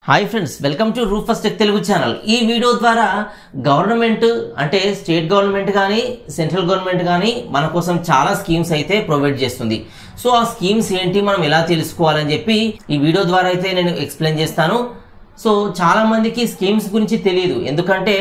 Hi friends, welcome to రూఫస్ tech Telugu channel. ఈ video ద్వారా government అంటే స్టేట్ గవర్నమెంట్ కానీ సెంట్రల్ గవర్నమెంట్ కానీ మన కోసం చాలా స్కీమ్స్ అయితే ప్రొవైడ్ చేస్తుంది. సో ఆ స్కీమ్స్ ఏంటి, మనం ఎలా తెలుసుకోవాలని చెప్పి ఈ వీడియో ద్వారా అయితే నేను ఎక్స్ప్లెయిన్ చేస్తాను. సో చాలా మందికి స్కీమ్స్ గురించి తెలియదు, ఎందుకంటే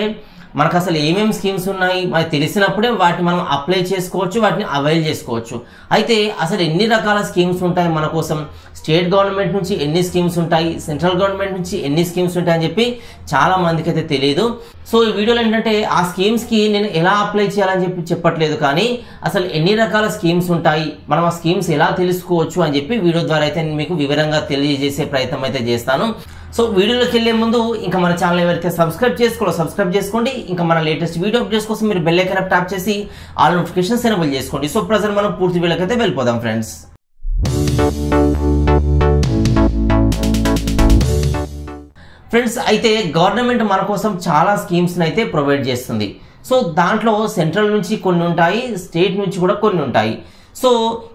మనకు అసలు ఏమేమి స్కీమ్స్ ఉన్నాయి మనకు తెలిసినప్పుడే వాటిని మనం అప్లై చేసుకోవచ్చు, వాటిని అవైల్ చేసుకోవచ్చు. అయితే అసలు ఎన్ని రకాల స్కీమ్స్ ఉంటాయి మన కోసం, స్టేట్ గవర్నమెంట్ నుంచి ఎన్ని స్కీమ్స్ ఉంటాయి, సెంట్రల్ గవర్నమెంట్ నుంచి ఎన్ని స్కీమ్స్ ఉంటాయని చెప్పి చాలా మందికి అయితే తెలియదు. సో ఈ వీడియోలో ఏంటంటే ఆ స్కీమ్స్కి నేను ఎలా అప్లై చేయాలని చెప్పి చెప్పట్లేదు, కానీ అసలు ఎన్ని రకాల స్కీమ్స్ ఉంటాయి, మనం ఆ స్కీమ్స్ ఎలా తెలుసుకోవచ్చు అని చెప్పి వీడియో ద్వారా అయితే నేను మీకు వివరంగా తెలియజేసే ప్రయత్నం అయితే చేస్తాను. సో వీడియోలోకి వెళ్ళే ముందు ఇంకా మన ఛానల్ ఎవరైతే సబ్స్క్రైబ్ చేసుకోండి. ఇంకా మన లేటెస్ట్ వీడియో అప్డేట్స్ కోసం మీరు బెల్ ఐకాన్ ట్యాప్ చేసి ఆల్ నోటిఫికేషన్స్ ఎనేబుల్ చేసుకోండి. సో ప్రజెంట్ మనం పూర్తి వీడియోకి అయితే వెళ్ళిపోదాం ఫ్రెండ్స్. అయితే గవర్నమెంట్ మన కోసం చాలా స్కీమ్స్ని అయితే ప్రొవైడ్ చేస్తుంది. సో దాంట్లో సెంట్రల్ నుంచి కొన్ని ఉంటాయి, స్టేట్ నుంచి కూడా కొన్ని ఉంటాయి. సో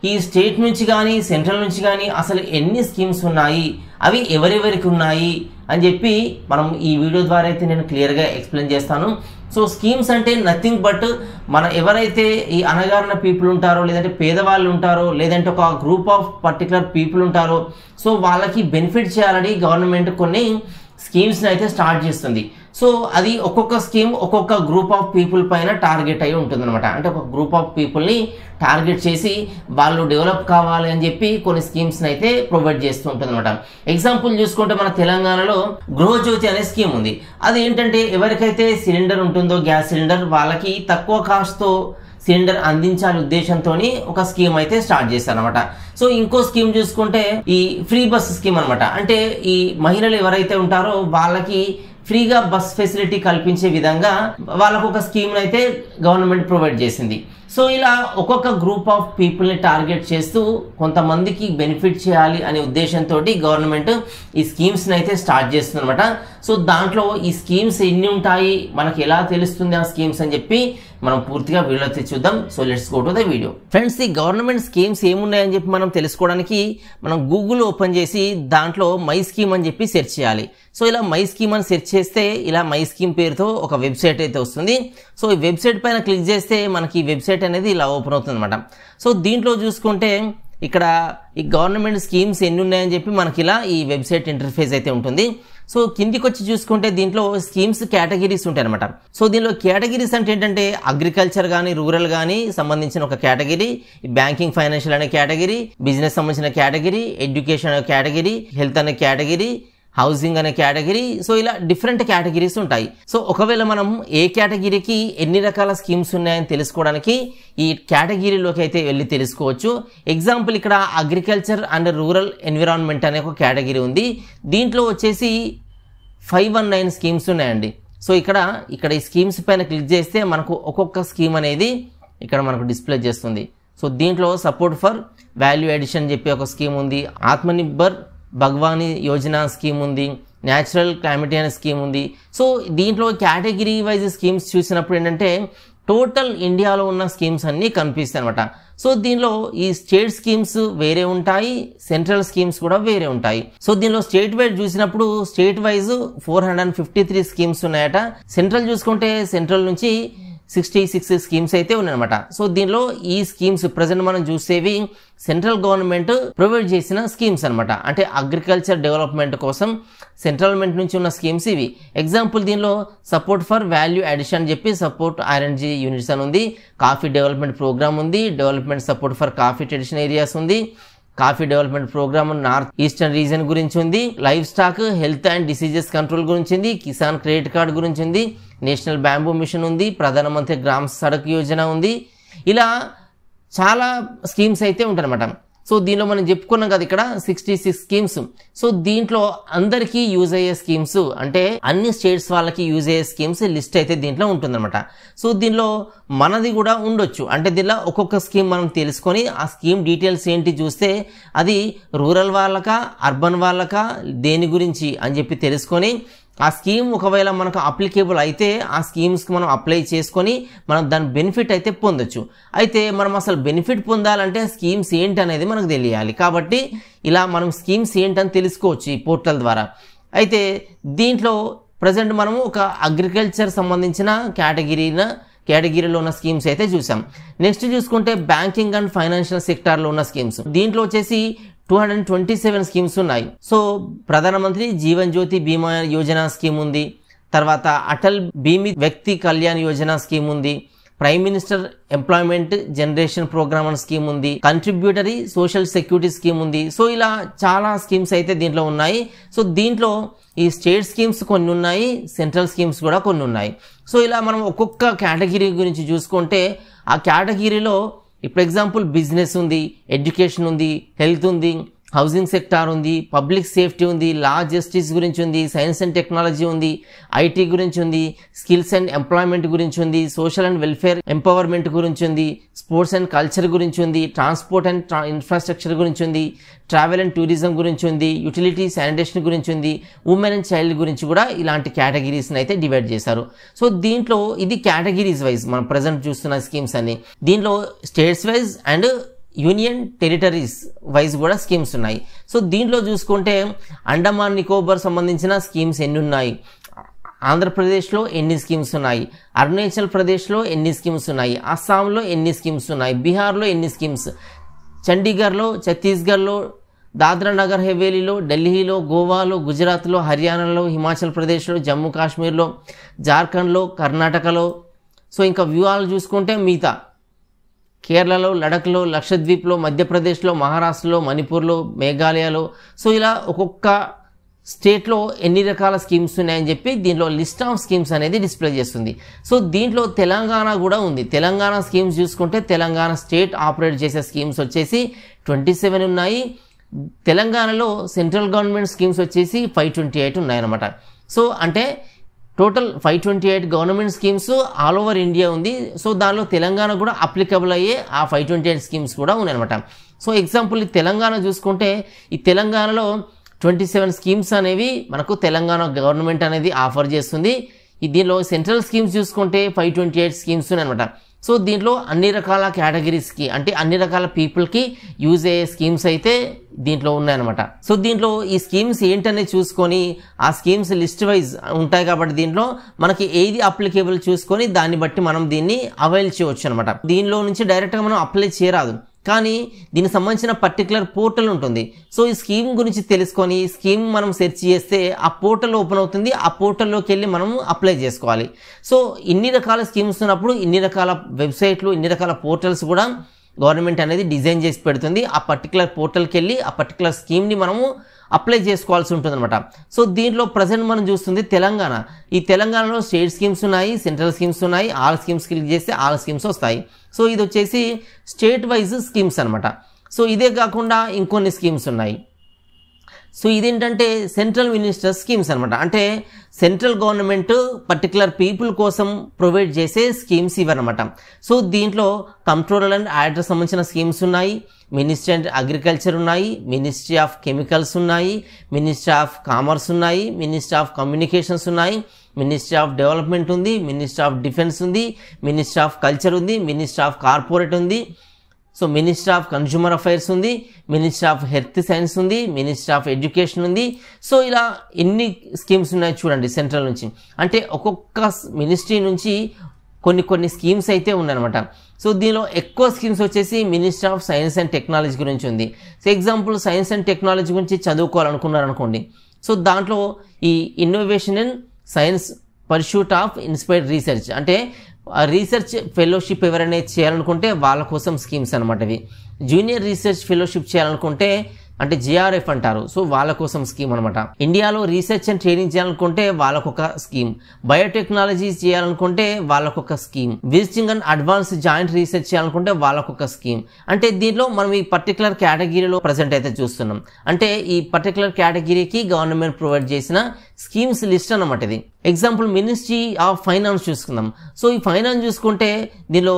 ఈ స్టేట్ నుంచి కానీ సెంట్రల్ నుంచి కానీ అసలు ఎన్ని స్కీమ్స్ ఉన్నాయి, అవి ఎవరెవరికి ఉన్నాయి అని చెప్పి మనం ఈ వీడియో ద్వారా అయితే నేను క్లియర్గా ఎక్స్ప్లెయిన్ చేస్తాను. సో స్కీమ్స్ అంటే నథింగ్ బట్ మన ఎవరైతే ఈ అణగారిన పీపుల్ ఉంటారో, లేదంటే పేదవాళ్ళు ఉంటారో, లేదంటే ఒక గ్రూప్ ఆఫ్ పర్టికులర్ పీపుల్ ఉంటారో, సో వాళ్ళకి బెనిఫిట్ చేయాలని గవర్నమెంట్ కొన్ని స్కీమ్స్ని అయితే స్టార్ట్ చేస్తుంది. సో అది ఒక్కొక్క స్కీమ్ ఒక్కొక్క గ్రూప్ ఆఫ్ పీపుల్ పైన టార్గెట్ అయి ఉంటుంది అనమాట. అంటే ఒక గ్రూప్ ఆఫ్ పీపుల్ని టార్గెట్ చేసి వాళ్ళు డెవలప్ కావాలి అని చెప్పి కొన్ని స్కీమ్స్ని అయితే ప్రొవైడ్ చేస్తూ ఉంటుంది అనమాట. ఎగ్జాంపుల్ చూసుకుంటే మన తెలంగాణలో గృహజ్యోతి అనే స్కీమ్ ఉంది. అది ఏంటంటే ఎవరికైతే సిలిండర్ ఉంటుందో, గ్యాస్ సిలిండర్, వాళ్ళకి తక్కువ కాస్ట్తో సిలిండర్ అందించాలి ఉద్దేశంతో ఒక స్కీమ్ అయితే స్టార్ట్ చేశారు అనమాట. సో ఇంకో స్కీమ్ చూసుకుంటే ఈ ఫ్రీ బస్ స్కీమ్ అనమాట. అంటే ఈ మహిళలు ఎవరైతే ఉంటారో వాళ్ళకి ఫ్రీగా బస్ ఫెసిలిటీ కల్పించే విధంగా వాళ్ళకు ఒక స్కీమ్ అయితే గవర్నమెంట్ ప్రొవైడ్ చేసింది. సో ఇలా ఒక్కొక్క గ్రూప్ ఆఫ్ పీపుల్ని టార్గెట్ చేస్తూ కొంతమందికి బెనిఫిట్ చేయాలి అనే ఉద్దేశంతో గవర్నమెంట్ ఈ స్కీమ్స్ని అయితే స్టార్ట్ చేస్తుంది అనమాట. సో దాంట్లో ఈ స్కీమ్స్ ఎన్ని ఉంటాయి, మనకి ఎలా తెలుస్తుంది ఆ స్కీమ్స్ అని చెప్పి మనం పూర్తిగా వీడియో చూద్దాం. So let's go to the video. Friends, ఈ గవర్నమెంట్ స్కీమ్స్ ఏమున్నాయని చెప్పి మనం తెలుసుకోవడానికి మనం గూగుల్ ఓపెన్ చేసి దాంట్లో మై స్కీమ్ అని చెప్పి సెర్చ్ చేయాలి. సో ఇలా మై స్కీమ్ అని సెర్చ్ చేస్తే ఇలా మై స్కీమ్ పేరుతో ఒక వెబ్సైట్ అయితే వస్తుంది. సో ఈ వెబ్సైట్ పైన క్లిక్ చేస్తే మనకి ఈ వెబ్సైట్ అనేది ఇలా ఓపెన్ అవుతుంది అనమాట. సో దీంట్లో చూసుకుంటే ఇక్కడ ఈ గవర్నమెంట్ స్కీమ్స్ ఎన్ని ఉన్నాయని చెప్పి మనకి ఇలా ఈ వెబ్సైట్ ఇంటర్ఫేస్ అయితే ఉంటుంది. సో కిందికి వచ్చి చూసుకుంటే దీంట్లో స్కీమ్స్ కేటగిరీస్ ఉంటాయి అనమాట. సో దీనిలో కేటగిరీస్ అంటే ఏంటంటే అగ్రికల్చర్ కానీ రూరల్ కానీ సంబంధించిన ఒక కేటగిరీ, బ్యాంకింగ్ ఫైనాన్షియల్ అనే కేటగిరీ, బిజినెస్ సంబంధించిన కేటగిరీ, ఎడ్యుకేషన్ అనే కేటగిరీ, హెల్త్ అనే కేటగిరీ, హౌసింగ్ అనే కేటగిరీ. సో ఇలా డిఫరెంట్ కేటగిరీస్ ఉంటాయి. సో ఒకవేళ మనం ఏ కేటగిరీకి ఎన్ని రకాల స్కీమ్స్ ఉన్నాయని తెలుసుకోవడానికి ఈ కేటగిరీలోకి అయితే వెళ్ళి తెలుసుకోవచ్చు. ఎగ్జాంపుల్ ఇక్కడ అగ్రికల్చర్ అండ్ రూరల్ ఎన్విరాన్మెంట్ అనే ఒక కేటగిరీ ఉంది. దీంట్లో వచ్చేసి 519 స్కీమ్స్ ఉన్నాయండి. సో ఇక్కడ ఈ స్కీమ్స్ పైన క్లిక్ చేస్తే మనకు ఒక్కొక్క స్కీమ్ అనేది ఇక్కడ మనకు డిస్ప్లే చేస్తుంది. సో దీంట్లో సపోర్ట్ ఫర్ వాల్యూ ఎడిషన్ చెప్పి ఒక స్కీమ్ ఉంది, ఆత్మనిర్భర్ భగవానీ యోజన స్కీమ్ ఉంది, న్యాచురల్ క్లైమేట్ అనే స్కీమ్ ఉంది. సో దీంట్లో కేటగిరీ వైజ్ స్కీమ్స్ చూసినప్పుడు ఏంటంటే టోటల్ ఇండియాలో ఉన్న స్కీమ్స్ అన్నీ కనిపిస్తాయి అనమాట. సో దీనిలో ఈ స్టేట్ స్కీమ్స్ వేరే ఉంటాయి, సెంట్రల్ స్కీమ్స్ కూడా వేరే ఉంటాయి. సో దీనిలో స్టేట్ వైజ్ చూసినప్పుడు స్టేట్ వైజ్ 453 స్కీమ్స్ ఉన్నాయట. సెంట్రల్ చూసుకుంటే సెంట్రల్ నుంచి 66 స్కీమ్స్ అయితే ఉన్నాయన్నమాట. సో దీనిలో ఈ స్కీమ్స్ ప్రజెంట్ మనం చూసేవి సెంట్రల్ గవర్నమెంట్ ప్రొవైడ్ చేసిన స్కీమ్స్ అనమాట. అంటే అగ్రికల్చర్ డెవలప్మెంట్ కోసం సెంట్రల్ గవర్నమెంట్ నుంచి ఉన్న స్కీమ్స్ ఇవి. ఎగ్జాంపుల్ దీనిలో సపోర్ట్ ఫర్ వాల్యూ అడిషన్ చెప్పి సపోర్ట్ R&G యూనిట్స్ అని ఉంది, కాఫీ డెవలప్మెంట్ ప్రోగ్రామ్ ఉంది, development support for coffee traditional areas ఉంది, coffee development programme north eastern region గురించి ఉంది, livestock health and diseases control గురించి ఉంది, కిసాన్ క్రెడిట్ కార్డ్ గురించి ఉంది, నేషనల్ బ్యాంబూ మిషన్ ఉంది, ప్రధానమంత్రి గ్రామ సడక్ యోజన ఉంది. ఇలా చాలా స్కీమ్స్ అయితే ఉంటాయన్నమాట. సో దీనిలో మనం చెప్పుకున్నాం కదా ఇక్కడ 66 స్కీమ్స్. సో దీంట్లో అందరికీ యూజ్ అయ్యే స్కీమ్స్ అంటే అన్ని స్టేట్స్ వాళ్ళకి యూజ్ అయ్యే స్కీమ్స్ లిస్ట్ అయితే దీంట్లో ఉంటుందన్నమాట. సో దీనిలో మనది కూడా ఉండొచ్చు. అంటే దీనిలో ఒక్కొక్క స్కీమ్ మనం తెలుసుకొని ఆ స్కీమ్ డీటెయిల్స్ ఏంటి చూస్తే అది రూరల్ వాళ్ళకా అర్బన్ వాళ్ళకా దేని గురించి అని చెప్పి తెలుసుకొని ఆ స్కీమ్ ఒకవేళ మనకు అప్లికేబుల్ అయితే ఆ స్కీమ్స్కి మనం అప్లై చేసుకొని మనం దాని బెనిఫిట్ అయితే పొందొచ్చు. అయితే మనం అసలు బెనిఫిట్ పొందాలంటే స్కీమ్స్ ఏంటి అనేది మనకు తెలియాలి. కాబట్టి ఇలా మనం స్కీమ్స్ ఏంటని తెలుసుకోవచ్చు ఈ పోర్టల్ ద్వారా. అయితే దీంట్లో ప్రజెంట్ మనము ఒక అగ్రికల్చర్ సంబంధించిన కేటగిరీలో ఉన్న స్కీమ్స్ అయితే చూసాం. నెక్స్ట్ చూసుకుంటే బ్యాంకింగ్ అండ్ ఫైనాన్షియల్ సెక్టార్లో ఉన్న స్కీమ్స్, దీంట్లో వచ్చేసి 227 స్కీమ్స్ ఉన్నాయి. సో ప్రధానమంత్రి జీవన్ జ్యోతి బీమా యోజన స్కీమ్ ఉంది, తర్వాత అటల్ బీమిత్ వ్యక్తి కళ్యాణ్ యోజన స్కీమ్ ఉంది, prime minister employment generation programme అనే స్కీమ్ ఉంది, కంట్రిబ్యూటరీ సోషల్ సెక్యూరిటీ స్కీమ్ ఉంది. సో ఇలా చాలా స్కీమ్స్ అయితే దీంట్లో ఉన్నాయి. సో దీంట్లో ఈ స్టేట్ స్కీమ్స్ కొన్ని ఉన్నాయి, సెంట్రల్ స్కీమ్స్ కూడా కొన్ని ఉన్నాయి. సో ఇలా మనం ఒక్కొక్క కేటగిరీ గురించి చూసుకుంటే ఆ కేటగిరీలో ఇప్పుడు ఎగ్జాంపుల్ బిజినెస్ ఉంది, ఎడ్యుకేషన్ ఉంది, హెల్త్ ఉంది, హౌసింగ్ సెక్టార్ ఉంది, పబ్లిక్ సేఫ్టీ ఉంది, లా జస్టిస్ గురించి ఉంది, సైన్స్ అండ్ టెక్నాలజీ ఉంది, ఐటీ గురించి ఉంది, స్కిల్స్ అండ్ ఎంప్లాయ్మెంట్ గురించి ఉంది, సోషల్ అండ్ వెల్ఫేర్ ఎంపవర్మెంట్ గురించి ఉంది, స్పోర్ట్స్ అండ్ కల్చర్ గురించి ఉంది, ట్రాన్స్పోర్ట్ అండ్ ఇన్ఫ్రాస్ట్రక్చర్ గురించి ఉంది, ట్రావెల్ అండ్ టూరిజం గురించి ఉంది, యూటిలిటీ శానిటేషన్ గురించి ఉంది, ఉమెన్ అండ్ చైల్డ్ గురించి కూడా ఇలాంటి కేటగిరీస్ని అయితే డివైడ్ చేశారు. సో దీంట్లో ఇది కేటగిరీస్ వైజ్ మనం ప్రజెంట్ చూస్తున్న స్కీమ్స్ అన్ని. దీంట్లో states wise and union territories wise కూడా స్కీమ్స్ ఉన్నాయి. సో దీంట్లో చూసుకుంటే అండమాన్ నికోబార్ సంబంధించిన స్కీమ్స్ ఎన్ని ఉన్నాయి, ఆంధ్రప్రదేశ్లో ఎన్ని స్కీమ్స్ ఉన్నాయి, అరుణాచల్ ప్రదేశ్లో ఎన్ని స్కీమ్స్ ఉన్నాయి, అస్సాంలో ఎన్ని స్కీమ్స్ ఉన్నాయి, బీహార్లో ఎన్ని స్కీమ్స్, చండీగఢ్లో, ఛత్తీస్గఢ్లో, దాద్రా నగర్ హవేలీలో, ఢిల్లీలో, గోవాలో, గుజరాత్లో, హర్యానాలో, హిమాచల్ ప్రదేశ్లో, జమ్మూ కాశ్మీర్లో, జార్ఖండ్లో, కర్ణాటకలో. సో ఇంకా వ్యూహాలు చూసుకుంటే మిగతా కేరళలో, లడఖ్లో, లక్షద్వీప్లో, మధ్యప్రదేశ్లో, మహారాష్ట్రలో, మణిపూర్లో, మేఘాలయలో. సో ఇలా ఒక్కొక్క స్టేట్లో ఎన్ని రకాల స్కీమ్స్ ఉన్నాయని చెప్పి దీంట్లో లిస్ట్ ఆఫ్ స్కీమ్స్ అనేది డిస్ప్లే చేస్తుంది. సో దీంట్లో తెలంగాణ కూడా ఉంది. తెలంగాణ స్కీమ్స్ చూసుకుంటే తెలంగాణ స్టేట్ ఆపరేట్ చేసే స్కీమ్స్ వచ్చేసి 27 ఉన్నాయి. తెలంగాణలో సెంట్రల్ గవర్నమెంట్ స్కీమ్స్ వచ్చేసి 528 ఉన్నాయన్నమాట. సో అంటే total 528 government schemes all over India ఉంది. సో దానిలో తెలంగాణ కూడా అప్లికబుల్ అయ్యే ఆ 528 స్కీమ్స్ కూడా ఉన్నాయన్నమాట. సో ఎగ్జాంపుల్ ఈ తెలంగాణ చూసుకుంటే ఈ తెలంగాణలో 27 స్కీమ్స్ అనేవి మనకు తెలంగాణ గవర్నమెంట్ అనేది ఆఫర్ చేస్తుంది. దీనిలో సెంట్రల్ స్కీమ్స్ చూసుకుంటే 528 స్కీమ్స్ ఉన్నాయన్నమాట. సో దీంట్లో అన్ని రకాల కేటగిరీస్కి అంటే అన్ని రకాల పీపుల్కి యూజ్ అయ్యే స్కీమ్స్ అయితే దీంట్లో ఉన్నాయన్నమాట. సో దీంట్లో ఈ స్కీమ్స్ ఏంటనేది చూసుకొని ఆ స్కీమ్స్ లిస్ట్ వైజ్ ఉంటాయి కాబట్టి దీంట్లో మనకి ఏది అప్లికేబుల్ చూసుకొని దాన్ని బట్టి మనం దీన్ని అవైల్ చేయవచ్చు అనమాట. దీనిలో నుంచి డైరెక్ట్గా మనం అప్లై చేయరాదు, కానీ దీనికి సంబంధించిన పర్టికులర్ పోర్టల్ ఉంటుంది. సో ఈ స్కీమ్ గురించి తెలుసుకొని ఈ స్కీమ్ మనం సెర్చ్ చేస్తే ఆ పోర్టల్ ఓపెన్ అవుతుంది. ఆ పోర్టల్లోకి వెళ్ళి మనము అప్లై చేసుకోవాలి. సో ఇన్ని రకాల స్కీమ్స్ ఉన్నప్పుడు ఇన్ని రకాల వెబ్సైట్లు, ఇన్ని రకాల పోర్టల్స్ కూడా గవర్నమెంట్ అనేది డిజైన్ చేసి పెడుతుంది. ఆ పర్టికులర్ పోర్టల్కి వెళ్ళి ఆ పర్టికులర్ స్కీమ్ని మనము అప్లై చేసుకోవాల్సి ఉంటుంది అనమాట. సో దీంట్లో ప్రజెంట్ మనం చూస్తుంది తెలంగాణ. ఈ తెలంగాణలో స్టేట్ స్కీమ్స్ ఉన్నాయి, సెంట్రల్ స్కీమ్స్ ఉన్నాయి. ఆల్ స్కీమ్స్ క్లిక్ చేస్తే ఆల్ స్కీమ్స్ వస్తాయి. సో ఇది వచ్చేసి స్టేట్ వైజ్ స్కీమ్స్ అనమాట. సో ఇదే కాకుండా ఇంకొన్ని స్కీమ్స్ ఉన్నాయి. సో ఇదేంటంటే సెంట్రల్ మినిస్టర్ స్కీమ్స్ అనమాట. అంటే సెంట్రల్ గవర్నమెంట్ పర్టికులర్ పీపుల్ కోసం ప్రొవైడ్ చేసే స్కీమ్స్ ఇవన్నమాట. సో దీంట్లో కంట్రోలర్ అండ్ ఆడిటర్ సంబంధించిన స్కీమ్స్ ఉన్నాయి, మినిస్ట్రీ అండ్ అగ్రికల్చర్ ఉన్నాయి, మినిస్ట్రీ ఆఫ్ కెమికల్స్ ఉన్నాయి, మినిస్ట్రీ ఆఫ్ కామర్స్ ఉన్నాయి, మినిస్ట్రీ ఆఫ్ కమ్యూనికేషన్స్ ఉన్నాయి, మినిస్ట్రీ ఆఫ్ డెవలప్మెంట్ ఉంది, మినిస్ట్రీ ఆఫ్ డిఫెన్స్ ఉంది, మినిస్ట్రీ ఆఫ్ కల్చర్ ఉంది, మినిస్ట్రీ ఆఫ్ కార్పొరేట్ ఉంది, so ministry of consumer affairs ఉంది, మినిస్ట్రీ ఆఫ్ హెల్త్ సైన్స్ ఉంది, మినిస్ట్రీ ఆఫ్ ఎడ్యుకేషన్ ఉంది. సో ఇలా ఎన్ని స్కీమ్స్ ఉన్నాయి చూడండి సెంట్రల్ నుంచి. అంటే ఒక్కొక్క మినిస్ట్రీ నుంచి కొన్ని స్కీమ్స్ అయితే ఉన్నాయన్నమాట. సో దీనిలో ఎక్కువ స్కీమ్స్ వచ్చేసి ministry of science and technology గురించి ఉంది. So example science and technology గురించి చదువుకోవాలనుకున్నారనుకోండి, సో దాంట్లో ఈ innovation and science pursuit of inspired research, అంటే రీసెర్చ్ ఫెలోషిప్ ఎవరైనా చేయాలనుకుంటే వాళ్ళ కోసం స్కీమ్స్ అనమాట. ఇవి జూనియర్ రీసెర్చ్ ఫెలోషిప్ చేయాలనుకుంటే అంటే JRF అంటారు. సో వాళ్ళ కోసం స్కీమ్ అనమాట. ఇండియాలో రీసెర్చ్ అండ్ ట్రైనింగ్ చేయాలనుకుంటే వాళ్ళకొక స్కీమ్, బయోటెక్నాలజీ చేయాలనుకుంటే వాళ్ళకొక scheme, visiting and advance joint research చేయాలనుకుంటే వాళ్ళకొక స్కీమ్. అంటే దీంట్లో మనం ఈ పర్టికులర్ కేటగిరీలో ప్రజెంట్ అయితే చూస్తున్నాం. అంటే ఈ పర్టికులర్ కేటగిరీకి గవర్నమెంట్ ప్రొవైడ్ చేసిన స్కీమ్స్ లిస్ట్ అన్నమాట ఇది. ఎగ్జాంపుల్ మినిస్ట్రీ ఆఫ్ ఫైనాన్స్ చూసుకుందాం. సో ఈ ఫైనాన్స్ చూసుకుంటే దీనిలో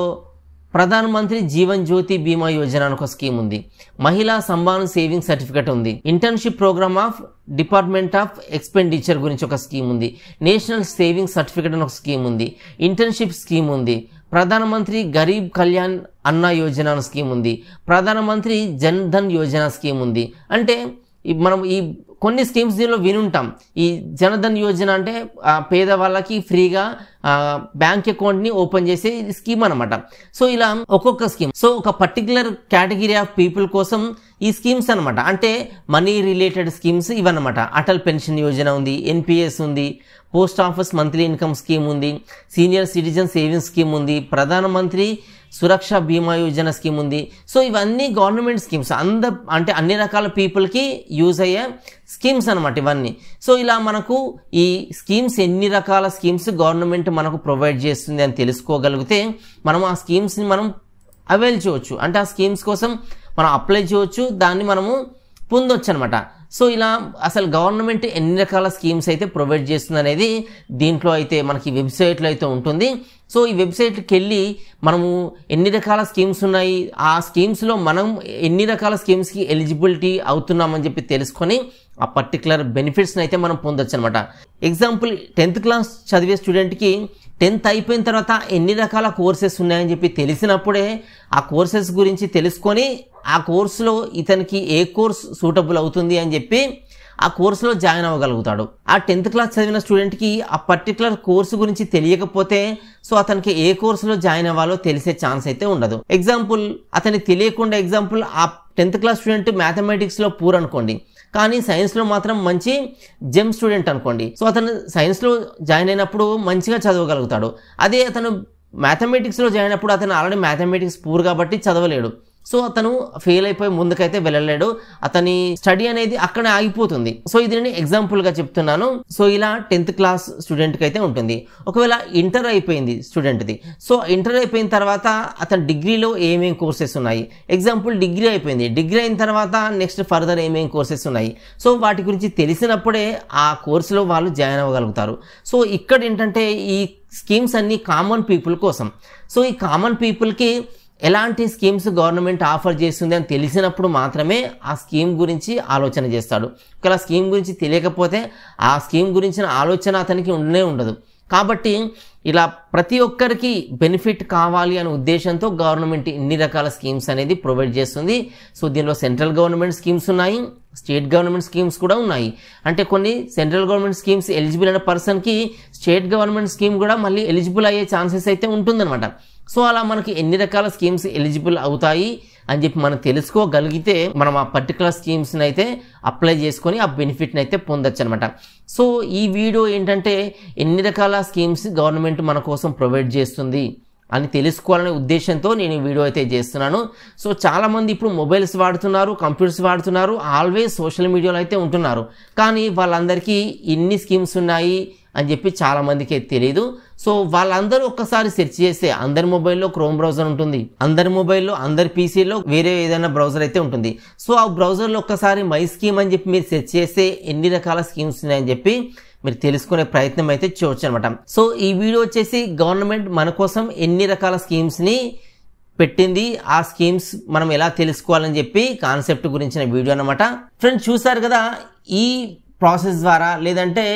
ప్రధానమంత్రి జీవన్ జ్యోతి బీమా యోజన అని ఒక స్కీమ్ ఉంది, మహిళా సంబాన్ సేవింగ్ సర్టిఫికేట్ ఉంది, internship programme of department of expenditure గురించి ఒక స్కీమ్ ఉంది, నేషనల్ సేవింగ్ సర్టిఫికేట్ అని ఒక స్కీమ్ ఉంది, ఇంటర్న్షిప్ స్కీమ్ ఉంది, ప్రధానమంత్రి గరీబ్ కళ్యాణ్ అన్న యోజన అనే స్కీమ్ ఉంది, ప్రధానమంత్రి జన్ ధన్ యోజన స్కీమ్ ఉంది. అంటే మనం ఈ కొన్ని స్కీమ్స్ దీనిలో వినుంటాం. ఈ జనధన్ యోజన అంటే పేదవాళ్ళకి ఫ్రీగా బ్యాంక్ అకౌంట్ని ఓపెన్ చేసే స్కీమ్ అనమాట. సో ఇలా ఒక్కొక్క స్కీమ్, సో ఒక పర్టికులర్ కేటగిరీ ఆఫ్ పీపుల్ కోసం ఈ స్కీమ్స్ అనమాట. అంటే మనీ రిలేటెడ్ స్కీమ్స్ ఇవన్నమాట. అటల్ పెన్షన్ యోజన ఉంది, ఎన్పిఎస్ ఉంది, post office monthly income scheme ఉంది, సీనియర్ సిటిజన్ సేవింగ్స్ స్కీమ్ ఉంది, ప్రధానమంత్రి సురక్ష బీమా యోజన స్కీమ్ ఉంది. సో ఇవన్నీ గవర్నమెంట్ స్కీమ్స్, అంటే అన్ని రకాల పీపుల్కి యూజ్ అయ్యే స్కీమ్స్ అనమాట ఇవన్నీ. సో ఇలా మనకు ఈ స్కీమ్స్, ఎన్ని రకాల స్కీమ్స్ గవర్నమెంట్ మనకు ప్రొవైడ్ చేస్తుంది అని తెలుసుకోగలిగితే మనం ఆ స్కీమ్స్ని మనం అవైల్ చేయవచ్చు. అంటే ఆ స్కీమ్స్ కోసం మనం అప్లై చేయవచ్చు, దాన్ని మనము పొందొచ్చు అనమాట. సో ఇలా అసలు గవర్నమెంట్ ఎన్ని రకాల స్కీమ్స్ అయితే ప్రొవైడ్ చేస్తుంది అనేది దీంట్లో అయితే మనకి వెబ్సైట్లో అయితే ఉంటుంది. సో ఈ వెబ్సైట్కి వెళ్ళి మనము ఎన్ని రకాల స్కీమ్స్ ఉన్నాయి, ఆ స్కీమ్స్లో మనం ఎన్ని రకాల స్కీమ్స్కి ఎలిజిబిలిటీ అవుతున్నామని చెప్పి తెలుసుకొని ఆ పర్టికులర్ బెనిఫిట్స్ని అయితే మనం పొందొచ్చు అనమాట. ఎగ్జాంపుల్ 10th క్లాస్ చదివే స్టూడెంట్కి 10th అయిపోయిన తర్వాత ఎన్ని రకాల కోర్సెస్ ఉన్నాయని చెప్పి తెలిసినప్పుడే ఆ కోర్సెస్ గురించి తెలుసుకొని ఆ కోర్సులో ఇతనికి ఏ కోర్స్ సూటబుల్ అవుతుంది అని చెప్పి ఆ కోర్సులో జాయిన్ అవ్వగలుగుతాడు. ఆ 10th క్లాస్ చదివిన స్టూడెంట్కి ఆ పర్టికులర్ కోర్సు గురించి తెలియకపోతే సో అతనికి ఏ కోర్సులో జాయిన్ అవ్వాలో తెలిసే ఛాన్స్ అయితే ఉండదు. ఎగ్జాంపుల్ అతనికి తెలియకుండా, ఎగ్జాంపుల్ ఆ 10th క్లాస్ స్టూడెంట్ మ్యాథమెటిక్స్లో పూర్ అనుకోండి, కానీ సైన్స్లో మాత్రం మంచి జెమ్ స్టూడెంట్ అనుకోండి. సో అతను సైన్స్లో జాయిన్ అయినప్పుడు మంచిగా చదవగలుగుతాడు. అదే అతను మ్యాథమెటిక్స్లో జాయిన్ అయినప్పుడు అతను ఆల్రెడీ మ్యాథమెటిక్స్ పూర్ కాబట్టి చదవలేడు. సో అతను ఫెయిల్ అయిపోయి ముందుకైతే వెళ్ళలేడు, అతని స్టడీ అనేది అక్కడే ఆగిపోతుంది. సో ఇది నేను ఎగ్జాంపుల్గా చెప్తున్నాను. సో ఇలా 10th క్లాస్ స్టూడెంట్కి అయితే ఉంటుంది. ఒకవేళ ఇంటర్ అయిపోయింది స్టూడెంట్ది, సో ఇంటర్ అయిపోయిన తర్వాత అతను డిగ్రీలో ఏమేమి కోర్సెస్ ఉన్నాయి, ఎగ్జాంపుల్ డిగ్రీ అయిపోయింది, డిగ్రీ అయిన తర్వాత నెక్స్ట్ ఫర్దర్ ఏమేమి కోర్సెస్ ఉన్నాయి, సో వాటి గురించి తెలిసినప్పుడే ఆ కోర్సులో వాళ్ళు జాయిన్ అవ్వగలుగుతారు. సో ఇక్కడ ఏంటంటే ఈ స్కీమ్స్ అన్నీ కామన్ పీపుల్ కోసం. సో ఈ కామన్ పీపుల్కి ఎలాంటి స్కీమ్స్ గవర్నమెంట్ ఆఫర్ చేస్తుంది అని తెలిసినప్పుడు మాత్రమే ఆ స్కీమ్ గురించి ఆలోచన చేస్తాడు. ఒకవేళ స్కీమ్ గురించి తెలియకపోతే ఆ స్కీమ్ గురించిన ఆలోచన అతనికి ఉండనే ఉండదు. కాబట్టి ఇలా ప్రతి ఒక్కరికి బెనిఫిట్ కావాలి అనే ఉద్దేశంతో గవర్నమెంట్ ఇన్ని రకాల స్కీమ్స్ అనేది ప్రొవైడ్ చేస్తుంది. సో దీనిలో సెంట్రల్ గవర్నమెంట్ స్కీమ్స్ ఉన్నాయి, స్టేట్ గవర్నమెంట్ స్కీమ్స్ కూడా ఉన్నాయి. అంటే కొన్ని సెంట్రల్ గవర్నమెంట్ స్కీమ్స్ ఎలిజిబుల్ అయిన పర్సన్కి స్టేట్ గవర్నమెంట్ స్కీమ్ కూడా మళ్ళీ ఎలిజిబుల్ అయ్యే ఛాన్సెస్ అయితే ఉంటుందన్నమాట. సో అలా మనకి ఎన్ని రకాల స్కీమ్స్ ఎలిజిబుల్ అవుతాయి అని చెప్పి మనం తెలుసుకోగలిగితే మనం ఆ పర్టికులర్ స్కీమ్స్ని అయితే అప్లై చేసుకొని ఆ బెనిఫిట్ని అయితే పొందొచ్చు అనమాట. సో ఈ వీడియో ఏంటంటే ఎన్ని రకాల స్కీమ్స్ గవర్నమెంట్ మన కోసం ప్రొవైడ్ చేస్తుంది అని తెలుసుకోవాలనే ఉద్దేశంతో నేను ఈ వీడియో అయితే చేస్తున్నాను. సో చాలామంది ఇప్పుడు మొబైల్స్ వాడుతున్నారు, కంప్యూటర్స్ వాడుతున్నారు, ఆల్వేస్ సోషల్ మీడియాలో అయితే ఉంటున్నారు. కానీ వాళ్ళందరికీ ఇన్ని స్కీమ్స్ ఉన్నాయి అని చెప్పి చాలామందికి తెలియదు. సో వాళ్ళందరూ ఒక్కసారి సెర్చ్ చేస్తే అందరి మొబైల్లో క్రోమ్ బ్రౌజర్ ఉంటుంది, అందరి మొబైల్లో అందరి పీసీలో వేరే ఏదైనా బ్రౌజర్ అయితే ఉంటుంది. సో ఆ బ్రౌజర్లో ఒక్కసారి మై స్కీమ్ అని చెప్పి మీరు సెర్చ్ చేస్తే ఎన్ని రకాల స్కీమ్స్ ఉన్నాయని చెప్పి మీరు తెలుసుకునే ప్రయత్నం అయితే చేయవచ్చు అనమాట. సో ఈ వీడియో వచ్చేసి గవర్నమెంట్ మన కోసం ఎన్ని రకాల స్కీమ్స్ని పెట్టింది, ఆ స్కీమ్స్ మనం ఎలా తెలుసుకోవాలని చెప్పి కాన్సెప్ట్ గురించిన వీడియో అనమాట. ఫ్రెండ్స్ చూసారు కదా, ఈ ప్రాసెస్ ద్వారా లేదంటే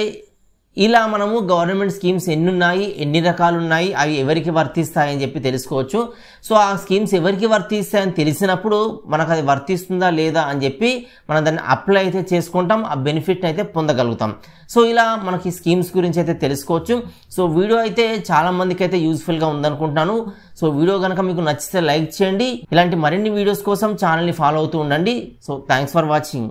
ఇలా మనము గవర్నమెంట్ స్కీమ్స్ ఎన్ని ఉన్నాయి, ఎన్ని రకాలు ఉన్నాయి, అవి ఎవరికి వర్తిస్తాయని చెప్పి తెలుసుకోవచ్చు. సో ఆ స్కీమ్స్ ఎవరికి వర్తిస్తాయని తెలిసినప్పుడు మనకు అది వర్తిస్తుందా లేదా అని చెప్పి మనం దాన్ని అప్లై అయితే చేసుకుంటాం, ఆ బెనిఫిట్ అయితే పొందగలుగుతాం. సో ఇలా మనకి స్కీమ్స్ గురించి అయితే తెలుసుకోవచ్చు. సో వీడియో అయితే చాలా మందికి అయితే యూస్ఫుల్గా ఉందనుకుంటున్నాను. సో వీడియో కనుక మీకు నచ్చితే లైక్ చేయండి. ఇలాంటి మరిన్ని వీడియోస్ కోసం ఛానల్ని ఫాలో అవుతూ ఉండండి. So thanks for watching.